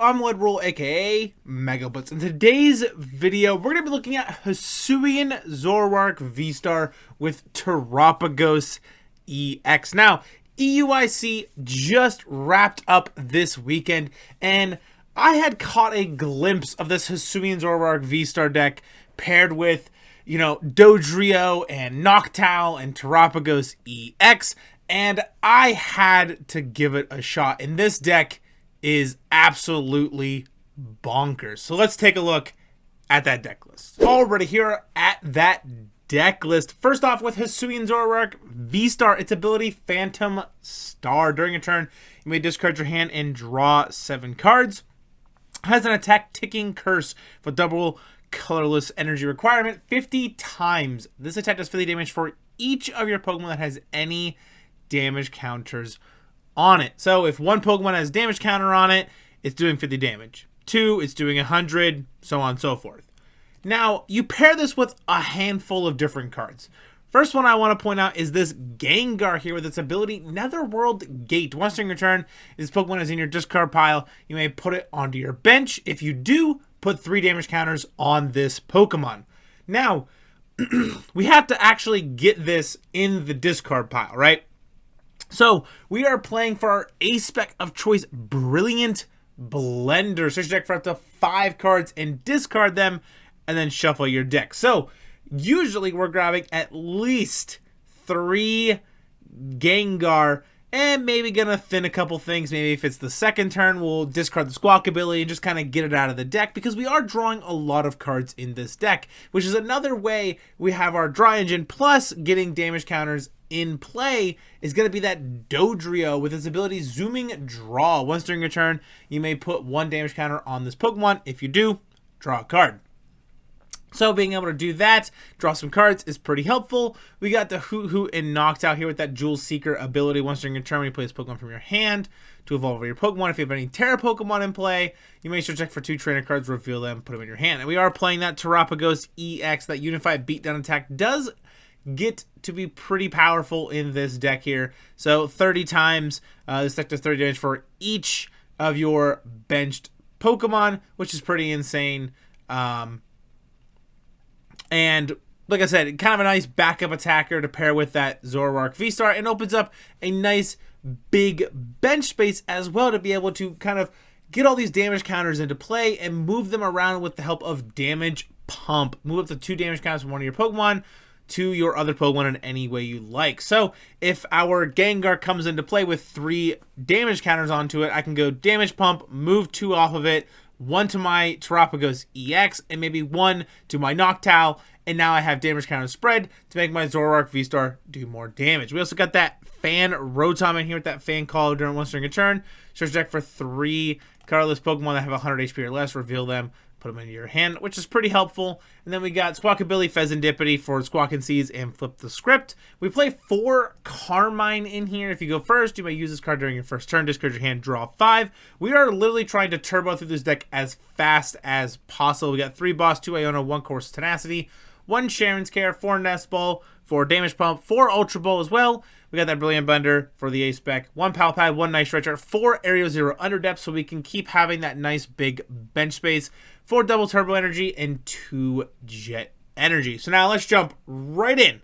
I'm Woodroll, aka Mega Blitz. In today's video, we're going to be looking at Hisuian Zoroark V-Star with Terapagos EX. Now, EUIC just wrapped up this weekend, and I had caught a glimpse of this Hisuian Zoroark V-Star deck paired with, Dodrio and Noctowl and Terapagos EX, and I had to give it a shot. And this deck is absolutely bonkers. So let's take a look at that deck list. Already here at that deck list. First off, with Hisuian Zoroark V-Star, its ability Phantom Star. During a turn, you may discard your hand and draw 7 cards. Has an attack ticking curse for double colorless energy requirement 50 times. This attack does 50 damage for each of your Pokemon that has any damage counters on it. So if one Pokemon has damage counter on it, it's doing 50 damage. 2, it's doing 100, so on and so forth. Now, you pair this with a handful of different cards. First one I want to point out is this Gengar here with its ability Netherworld Gate. Once during your turn, this Pokemon is in your discard pile. You may put it onto your bench. If you do, put 3 damage counters on this Pokemon. Now, we have to actually get this in the discard pile, right? So, we are playing for our A-Spec of choice, Brilliant Blender. Search your deck for up to 5 cards and discard them, and then shuffle your deck. So, usually we're grabbing at least 3 Gengar, and maybe gonna thin a couple things. Maybe if it's the second turn, we'll discard the Squawkabilly and just kind of get it out of the deck, because we are drawing a lot of cards in this deck, which is another way we have our draw engine, plus getting damage counters in play is going to be that Dodrio with its ability Zooming Draw. Once during your turn, you may put 1 damage counter on this Pokemon. If you do, draw a card. So being able to do that, draw some cards, is pretty helpful. We got the Hoothoot and Noctowl here with that Jewel Seeker ability. Once during your turn, when you play this Pokemon from your hand to evolve your Pokemon. If you have any Terra Pokemon in play, you may search deck for 2 trainer cards, reveal them, put them in your hand. And we are playing that Terapagos EX. That Unified Beatdown attack does get to be pretty powerful in this deck here. So 30 times, this deck does 30 damage for each of your benched Pokemon, which is pretty insane. And like I said, kind of a nice backup attacker to pair with that Zoroark V-Star, and opens up a nice big bench space as well to be able to kind of get all these damage counters into play and move them around with the help of Damage Pump. Move up to 2 damage counters from one of your Pokemon to your other Pokemon in any way you like. So if our Gengar comes into play with 3 damage counters onto it, I can go Damage Pump, move 2 off of it, 1 to my Terapagos EX, and maybe 1 to my Noctowl, and now I have damage counter spread to make my Zoroark V-Star do more damage. We also got that Fan Rotom in here with that Fan Call once during a turn. Search deck for 3 colorless Pokemon that have 100 HP or less, reveal them, put them into your hand, which is pretty helpful. And then we got Squawkabilly, Fezandipiti for Squawk and Seeds, and flip the script. We play 4 Carmine in here. If you go first, you may use this card during your first turn, discard your hand, draw 5. We are literally trying to turbo through this deck as fast as possible. We got 3 Boss, 2 Iono, 1 Colress Tenacity, 1 Cheren's Care, 4 Nest Ball, 4 Damage Pump, 4 Ultra Ball as well. We got that Brilliant Blender for the A-Spec, 1 Pal Pad, 1 Nice Stretcher, 4 Aerial Zero Underdepths, so we can keep having that nice big bench space, 4 Double Turbo Energy, and 2 Jet Energy. So now let's jump right in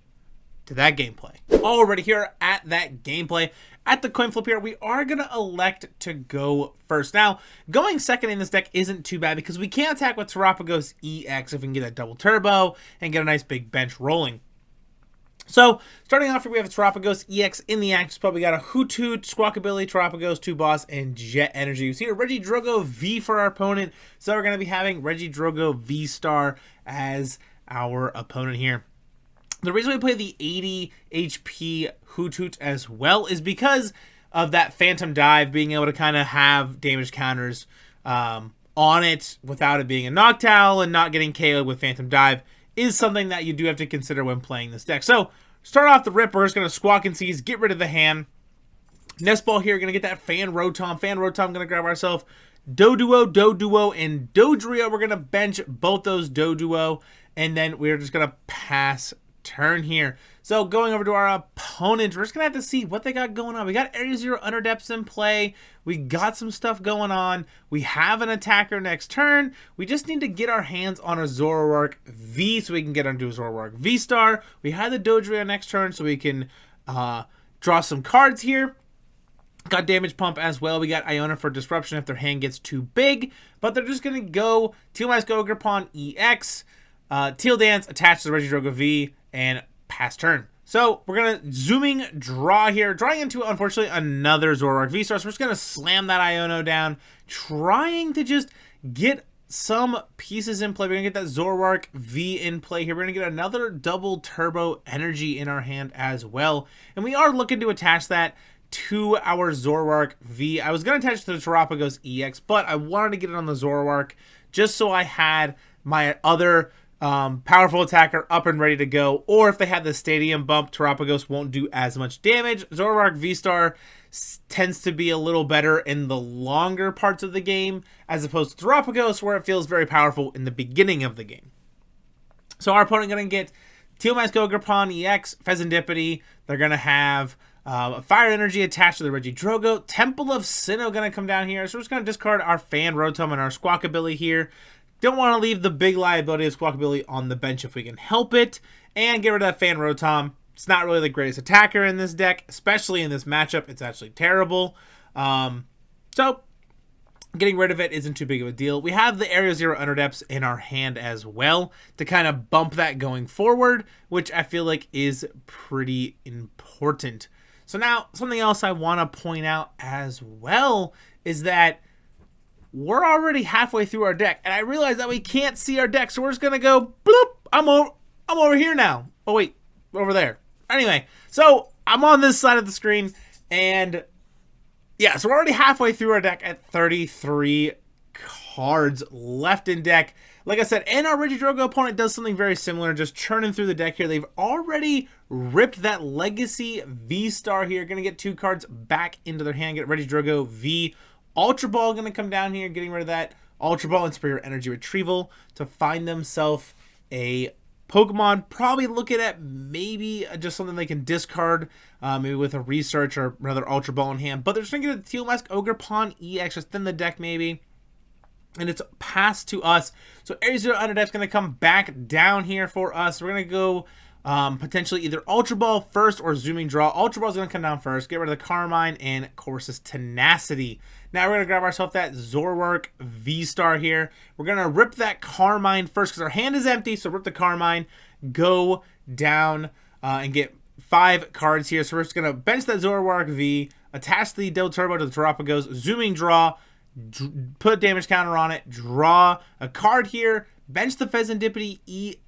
to that gameplay. Already here at that gameplay. At the coin flip here, we are going to elect to go first. Now, going second in this deck isn't too bad because we can attack with Terapagos EX if we can get that double turbo and get a nice big bench rolling. So, starting off here, we have a Terapagos EX in the action spot. We got a Hoothoot, Squawkabilly, Terapagos, 2 Boss, and Jet Energy. You see a Regidrogo V for our opponent. So, we're going to be having Regidrogo V-Star as our opponent here. The reason we play the 80 HP Hoothoot as well is because of that Phantom Dive, being able to kind of have damage counters on it without it being a Noctowl and not getting KO'd with Phantom Dive is something that you do have to consider when playing this deck. So, start off the rip, we're just going to Squawk and Seize, get rid of the hand. Nest Ball here, going to get that Fan Rotom. Fan Rotom, going to grab ourselves Doduo, and Dodrio. We're going to bench both those Doduo, and then we're just going to pass turn here. So going over to our opponent, we're just gonna have to see what they got going on. We got Area Zero Underdepths in play. We got some stuff going on. We have an attacker next turn. We just need to get our hands on a Zoroark V so we can get onto a Zoroark V-Star. We had the Dodrio next turn so we can draw some cards here. Got Damage Pump as well. We got Iono for Disruption if their hand gets too big. But they're just going to go Teal Mask Ogerpon EX, Teal Dance, attach to the Regidrogo V, and pass turn. So we're going to zooming draw here. Drawing into, unfortunately, another Zoroark V-Star. So we're just going to slam that Iono down. Trying to just get some pieces in play. We're going to get that Zoroark V in play here. We're going to get another double turbo energy in our hand as well. And we are looking to attach that to our Zoroark V. I was going to attach it to the Terapagos EX, but I wanted to get it on the Zoroark just so I had my other powerful attacker up and ready to go. Or if they had the Stadium bump, Terapagos won't do as much damage. Zoroark V-Star tends to be a little better in the longer parts of the game as opposed to Terapagos, where it feels very powerful in the beginning of the game. So our opponent going to get Teal Mask Ogerpon EX, Fezandipiti. They're going to have Fire Energy attached to the Regidrogo. Temple of Sinnoh going to come down here. So we're just going to discard our Fan Rotom and our Squawkabilly here. Don't want to leave the big liability of Squawkabilly on the bench if we can help it. And get rid of that Fan Rotom. It's not really the greatest attacker in this deck, especially in this matchup. It's actually terrible. So getting rid of it isn't too big of a deal. We have the Area Zero Underdepths in our hand as well to kind of bump that going forward, which I feel like is pretty important. So now, something else I want to point out as well is that we're already halfway through our deck, and I realize that we can't see our deck, so we're just going to go, bloop, I'm over here now. Oh, wait, over there. Anyway, so I'm on this side of the screen, and yeah, so we're already halfway through our deck at 33 cards left in deck. Like I said, and our Regidrogo opponent does something very similar, just churning through the deck here. They've already ripped that Legacy V-Star here. Going to get 2 cards back into their hand. Get Regidrogo V. Ultra Ball going to come down here, getting rid of that Ultra Ball and Superior Energy Retrieval to find themselves a Pokemon. Probably looking at maybe just something they can discard, maybe with a Research or another Ultra Ball in hand. But they're just going to get a Teal Mask Ogerpon EX just in the deck maybe. And it's passed to us. So Area Zero Underdepths going to come back down here for us. We're going to go potentially either Ultra Ball first or Zooming Draw. Ultra Ball is going to come down first. Get rid of the Carmine and Colress Tenacity. Now we're going to grab ourselves that Zoroark V-Star here. We're going to rip that Carmine first because our hand is empty. So rip the Carmine, go down and get 5 cards here. So we're just going to bench that Zoroark V, attach the Double Turbo to the Terapagos, Zooming Draw, put a damage counter on it, draw a card here, bench the Fezandipiti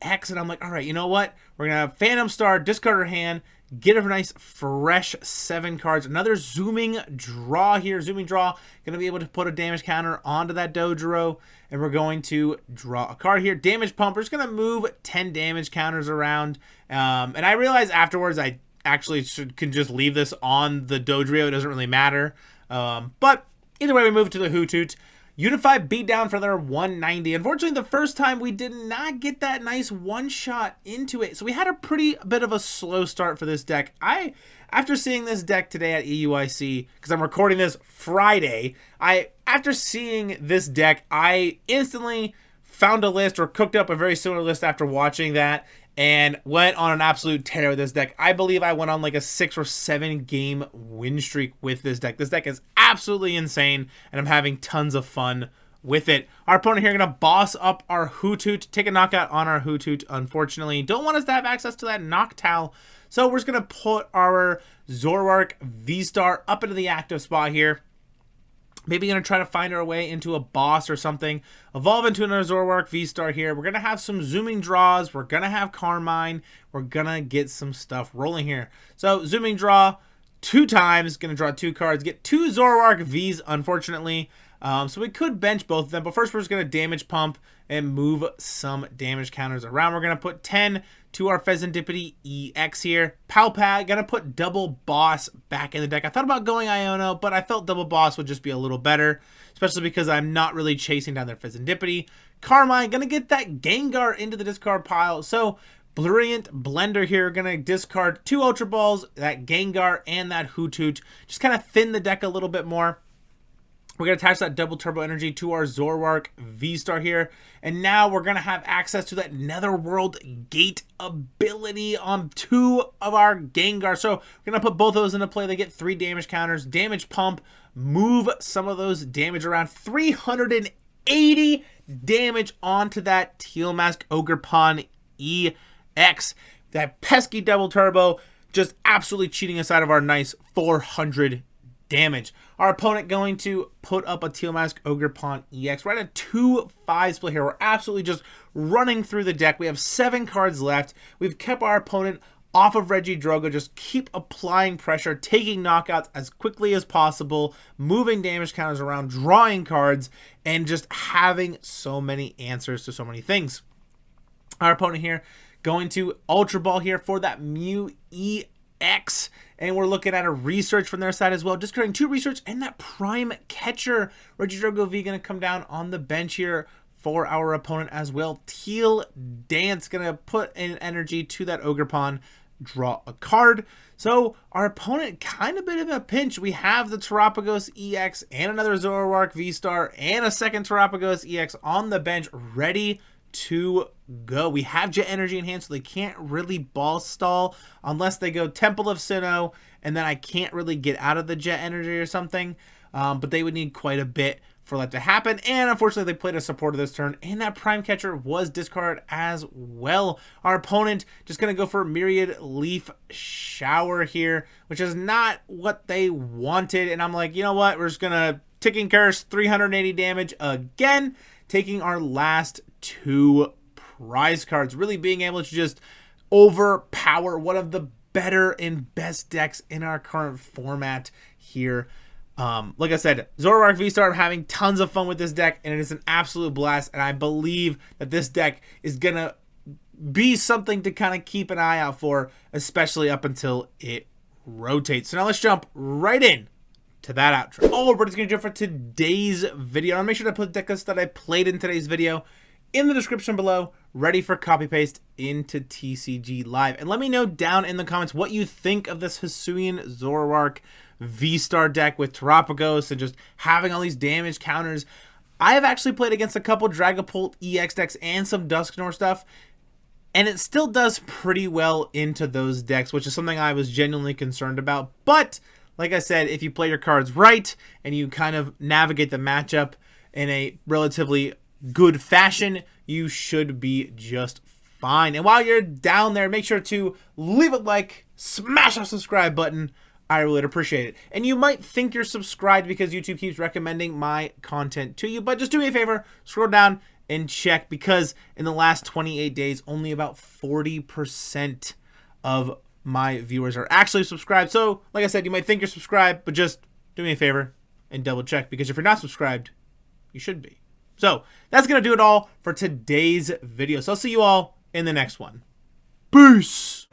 EX, and I'm like, all right, you know what? We're going to have Phantom Star, discard her hand, get a nice fresh 7 cards. Another Zooming Draw here. Zooming Draw, going to be able to put a damage counter onto that Dodrio, and we're going to draw a card here. Damage Pump, we're just going to move 10 damage counters around, and I realized afterwards I actually can just leave this on the Dodrio. It doesn't really matter, but either way, we move to the Hoothoot. Unify Beatdown for their 190. Unfortunately, the first time we did not get that nice one-shot into it. So we had a pretty bit of a slow start for this deck. After seeing this deck today at EUIC, because I'm recording this Friday, after seeing this deck, I instantly found a list or cooked up a very similar list after watching that and went on an absolute tear with this deck. I believe I went on like a 6 or 7 game win streak with this deck. This deck is absolutely insane, and I'm having tons of fun with it. Our opponent here going to boss up our Hoothoot, take a knockout on our Hoothoot, unfortunately. Don't want us to have access to that Noctowl, so we're just going to put our Zoroark V-Star up into the active spot here. Maybe going to try to find our way into a boss or something. Evolve into another Zoroark V-Star here. We're going to have some Zooming Draws. We're going to have Carmine. We're going to get some stuff rolling here. So Zooming Draw 2 times. Going to draw 2 cards. Get 2 Zoroark Vs, unfortunately. So we could bench both of them. But first we're just going to Damage Pump and move some damage counters around. We're going to put 10 to our Fezandipiti EX here. Palpad, going to put Double Boss back in the deck. I thought about going Iono, but I felt Double Boss would just be a little better, especially because I'm not really chasing down their Fezandipiti. Carmine, going to get that Gengar into the discard pile. So Brilliant Blender here. Gonna discard 2 Ultra Balls, that Gengar, and that Hoothoot. Just kind of thin the deck a little bit more. We're going to attach that double turbo energy to our Zoroark V-Star here. And now we're going to have access to that Netherworld Gate ability on 2 of our Gengar. So we're going to put both of those into play. They get 3 damage counters. Damage Pump, move some of those damage around. 380 damage onto that Teal Mask Ogerpon EX. That pesky double turbo just absolutely cheating us out of our nice 400 damage. Our opponent going to put up a Teal Mask Ogerpon EX. We're at a 2-5 split here. We're absolutely just running through the deck. We have 7 cards left. We've kept our opponent off of Regidrogo. Just keep applying pressure, taking knockouts as quickly as possible, moving damage counters around, drawing cards, and just having so many answers to so many things. Our opponent here going to Ultra Ball here for that Mew EX. And we're looking at a research from their side as well. Discarding 2 research and that Prime Catcher. Regidrogo V going to come down on the bench here for our opponent as well. Teal Dance going to put in energy to that Ogerpon, draw a card. So our opponent kind of bit of a pinch. We have the Terapagos EX and another Zoroark V-Star and a second Terapagos EX on the bench ready to go. We have Jet Energy in hand, so they can't really ball stall unless they go Temple of Sinnoh, and then I can't really get out of the Jet Energy or something, but they would need quite a bit for that to happen. And unfortunately, they played a supporter this turn, and that Prime Catcher was discarded as well. Our opponent just going to go for Myriad Leaf Shower here, which is not what they wanted, and I'm like, you know what, we're just going to Ticking Curse, 380 damage again, taking our last 2 prize cards, really being able to just overpower one of the better and best decks in our current format here. Like I said, Zoroark V-Star, I'm having tons of fun with this deck, and it is an absolute blast, and I believe that this deck is going to be something to kind of keep an eye out for, especially up until it rotates. So now let's jump right in to that outro. Oh, we're just going to jump for today's video. I'll make sure to put the deck list that I played in today's video in the description below, ready for copy paste into TCG Live. And let me know down in the comments what you think of this Hisuian Zoroark V-Star deck with Terapagos and just having all these damage counters. I have actually played against a couple Dragapult EX decks and some Dusknoir stuff, and it still does pretty well into those decks, which is something I was genuinely concerned about. But like I said, if you play your cards right and you kind of navigate the matchup in a relatively good fashion, you should be just fine. And while you're down there, make sure to leave a like, smash that subscribe button. I really appreciate it. And you might think you're subscribed because YouTube keeps recommending my content to you, but just do me a favor, scroll down and check, because in the last 28 days, only about 40% of my viewers are actually subscribed. So like I said, you might think you're subscribed, but just do me a favor and double check, because if you're not subscribed, you should be. So that's going to do it all for today's video. So I'll see you all in the next one. Peace!